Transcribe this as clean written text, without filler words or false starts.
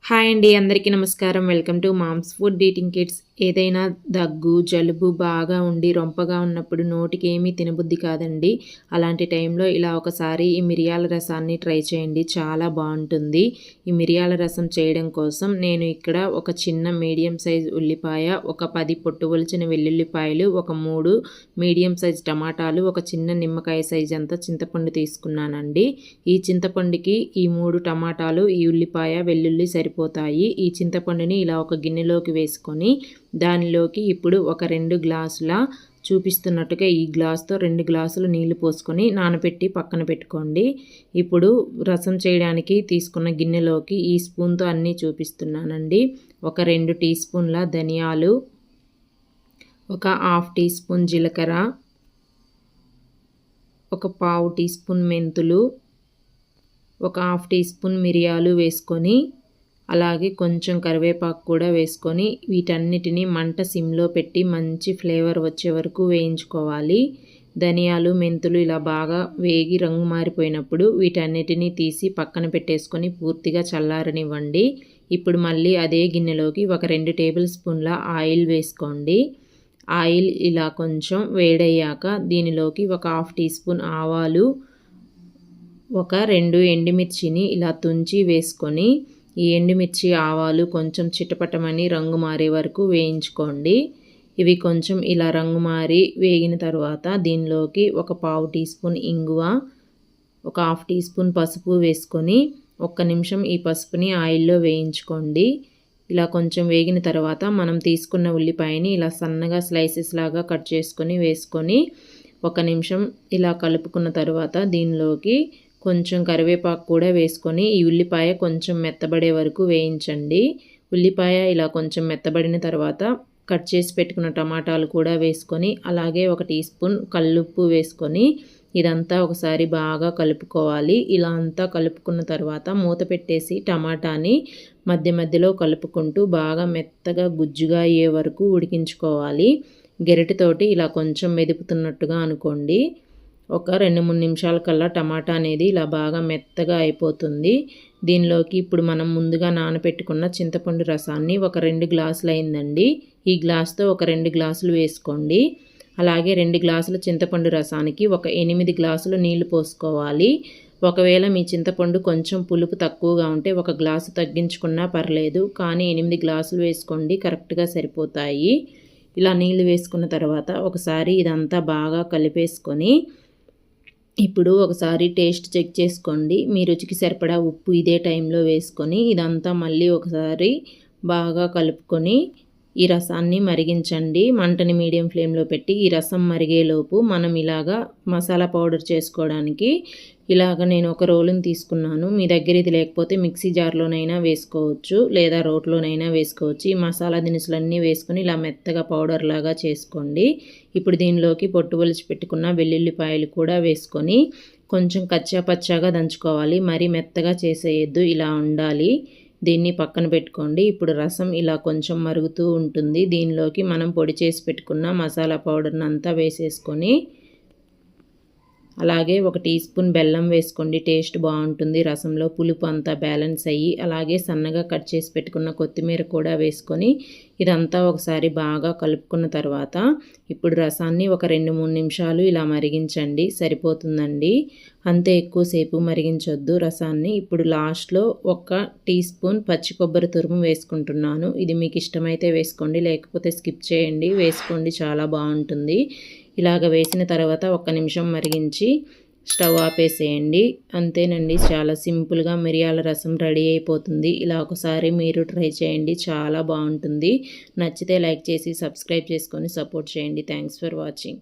Hi అండి, అందరికీ నమస్కారం. Welcome to moms food eating kids. ఏదైనా దగ్గు, జలుబు బాగా ఉండి రొంపగా ఉన్నప్పుడు నోటికి ఏమీ తినబుద్ధి కాదండి. అలాంటి టైంలో ఇలా ఒకసారి ఈ మిరియాల రసాన్ని ట్రై చేయండి, చాలా బాగుంటుంది. ఈ మిరియాల రసం చేయడం కోసం నేను ఇక్కడ ఒక చిన్న మీడియం సైజ్ ఉల్లిపాయ, ఒక 10 పొట్టు ఒలిచిన వెల్లుల్లిపాయలు, ఒక 3 మీడియం సైజ్ టమాటాలు, ఒక చిన్న నిమ్మకాయ సైజ్ అంతా చింతపండు తీసుకున్నానండి. ఈ చింతపండుకి ఈ 3 టమాటాలు, ఈ ఉల్లిపాయ, వెల్లుల్లి సరిపోతాయి. ఈ చింతపండుని ఇలా ఒక గిన్నెలోకి వేసుకొని దానిలోకి ఇప్పుడు ఒక 2 గ్లాసుల చూపిస్తున్నట్టుగా ఈ గ్లాస్తో 2 గ్లాసులు నీళ్లు పోసుకొని నానబెట్టి పక్కన పెట్టుకోండి. ఇప్పుడు రసం చేయడానికి తీసుకున్న గిన్నెలోకి ఈ స్పూన్తో అన్నీ చూపిస్తున్నానండి. ఒక 2 టీ స్పూన్ల ధనియాలు, ఒక హాఫ్ టీ స్పూన్ జీలకర్ర, ఒక పావు టీ స్పూన్ మెంతులు, ఒక హాఫ్ టీ స్పూన్ మిరియాలు వేసుకొని అలాగే కొంచెం కరివేపాకు కూడా వేసుకొని వీటన్నిటిని మంట సిమ్లో పెట్టి మంచి ఫ్లేవర్ వచ్చే వరకు వేయించుకోవాలి. ధనియాలు, మెంతులు ఇలా బాగా వేగి రంగు మారిపోయినప్పుడు వీటన్నిటిని తీసి పక్కన పెట్టేసుకొని పూర్తిగా చల్లారనివ్వండి. ఇప్పుడు మళ్ళీ అదే గిన్నెలోకి ఒక 2 టేబుల్ స్పూన్ల ఆయిల్ వేసుకోండి. ఆయిల్ ఇలా కొంచెం వేడయ్యాక దీనిలోకి ఒక హాఫ్ టీ స్పూన్ ఆవాలు, ఒక 2 ఎండుమిర్చిని ఇలా తుంచి వేసుకొని ఈ ఎండుమిర్చి, ఆవాలు కొంచెం చిటపటమని రంగు మారే వరకు వేయించుకోండి. ఇవి కొంచెం ఇలా రంగు మారి వేగిన తర్వాత దీనిలోకి ఒక పావు టీ స్పూన్ ఇంగువ, ఒక హాఫ్ టీ స్పూన్ పసుపు వేసుకొని ఒక్క నిమిషం ఈ పసుపుని ఆయిల్లో వేయించుకోండి. ఇలా కొంచెం వేగిన తర్వాత మనం తీసుకున్న ఉల్లిపాయని ఇలా సన్నగా స్లైసెస్ లాగా కట్ చేసుకొని వేసుకొని ఒక నిమిషం ఇలా కలుపుకున్న తర్వాత దీనిలోకి కొంచెం కరివేపాకు కూడా వేసుకొని ఈ ఉల్లిపాయ కొంచెం మెత్తబడే వరకు వేయించండి. ఉల్లిపాయ ఇలా కొంచెం మెత్తబడిన తర్వాత కట్ చేసి పెట్టుకున్న టమాటాలు కూడా వేసుకొని అలాగే ఒక టీ స్పూన్ కల్లుప్పు వేసుకొని ఇదంతా ఒకసారి బాగా కలుపుకోవాలి. ఇలా అంతా కలుపుకున్న తర్వాత మూత పెట్టేసి టమాటాని మధ్య మధ్యలో కలుపుకుంటూ బాగా మెత్తగా గుజ్జుగా అయ్యే వరకు ఉడికించుకోవాలి. గెరిటతోటి ఇలా కొంచెం మెదుపుతున్నట్టుగా అనుకోండి. ఒక 2-3 నిమిషాల కల్లా టమాటా అనేది ఇలా బాగా మెత్తగా అయిపోతుంది. దీనిలోకి ఇప్పుడు మనం ముందుగా నానబెట్టుకున్న చింతపండు రసాన్ని ఒక 2 గ్లాసులు అయిందండి. ఈ గ్లాస్తో ఒక 2 గ్లాసులు వేసుకోండి. అలాగే 2 గ్లాసుల చింతపండు రసానికి ఒక 8 గ్లాసులు నీళ్లు పోసుకోవాలి. ఒకవేళ మీ చింతపండు కొంచెం పులుపు తక్కువగా ఉంటే ఒక గ్లాసు తగ్గించుకున్నా పర్లేదు, కానీ 8 గ్లాసులు వేసుకోండి, కరెక్ట్గా సరిపోతాయి. ఇలా నీళ్లు వేసుకున్న తర్వాత ఒకసారి ఇదంతా బాగా కలిపేసుకొని ఇప్పుడు ఒకసారి టేస్ట్ చెక్ చేసుకోండి. మీ రుచికి సరిపడా ఉప్పు ఇదే టైంలో వేసుకొని ఇదంతా మళ్ళీ ఒకసారి బాగా కలుపుకొని ఈ రసాన్ని మరిగించండి. మంటని మీడియం ఫ్లేమ్లో పెట్టి ఈ రసం మరిగేలోపు మనం ఇలాగా మసాలా పౌడర్ చేసుకోవడానికి ఇలాగ నేను ఒక రోలుని తీసుకున్నాను. మీ దగ్గర ఇది లేకపోతే మిక్సీ జార్లోనైనా వేసుకోవచ్చు, లేదా రోట్లోనైనా వేసుకోవచ్చు. ఈ మసాలా దినుసులన్నీ వేసుకొని ఇలా మెత్తగా పౌడర్ లాగా చేసుకోండి. ఇప్పుడు దీనిలోకి పొట్టు ఒలిచి పెట్టుకున్న వెల్లుల్లిపాయలు కూడా వేసుకొని కొంచెం కచ్చా పచ్చాగా దంచుకోవాలి. మరీ మెత్తగా చేసేయద్దు, ఇలా ఉండాలి. దీన్ని పక్కన పెట్టుకోండి. ఇప్పుడు రసం ఇలా కొంచెం మరుగుతూ ఉంటుంది. దీనిలోకి మనం పొడి చేసి పెట్టుకున్న మసాలా పౌడర్ని అంతా వేసేసుకొని అలాగే ఒక టీ స్పూన్ బెల్లం వేసుకోండి. టేస్ట్ బాగుంటుంది. రసంలో పులుపు అంతా బ్యాలెన్స్ అయ్యి అలాగే సన్నగా కట్ చేసి పెట్టుకున్న కొత్తిమీర కూడా వేసుకొని ఇదంతా ఒకసారి బాగా కలుపుకున్న తర్వాత ఇప్పుడు రసాన్ని ఒక 2-3 నిమిషాలు ఇలా మరిగించండి, సరిపోతుందండి. అంతే, ఎక్కువసేపు మరిగించొద్దు రసాన్ని. ఇప్పుడు లాస్ట్లో ఒక టీ స్పూన్ పచ్చి కొబ్బరి తురుము వేసుకుంటున్నాను. ఇది మీకు ఇష్టమైతే వేసుకోండి, లేకపోతే స్కిప్ చేయండి. వేసుకోండి, చాలా బాగుంటుంది. ఇలాగ వేసిన తర్వాత ఒక్క నిమిషం మరిగించి స్టవ్ ఆపేసేయండి. అంతేనండి, చాలా సింపుల్గా మిరియాల రసం రెడీ అయిపోతుంది. ఇలా ఒకసారి మీరు ట్రై చేయండి, చాలా బాగుంటుంది. నచ్చితే లైక్ చేసి సబ్స్క్రైబ్ చేసుకొని సపోర్ట్ చేయండి. Thanks for watching.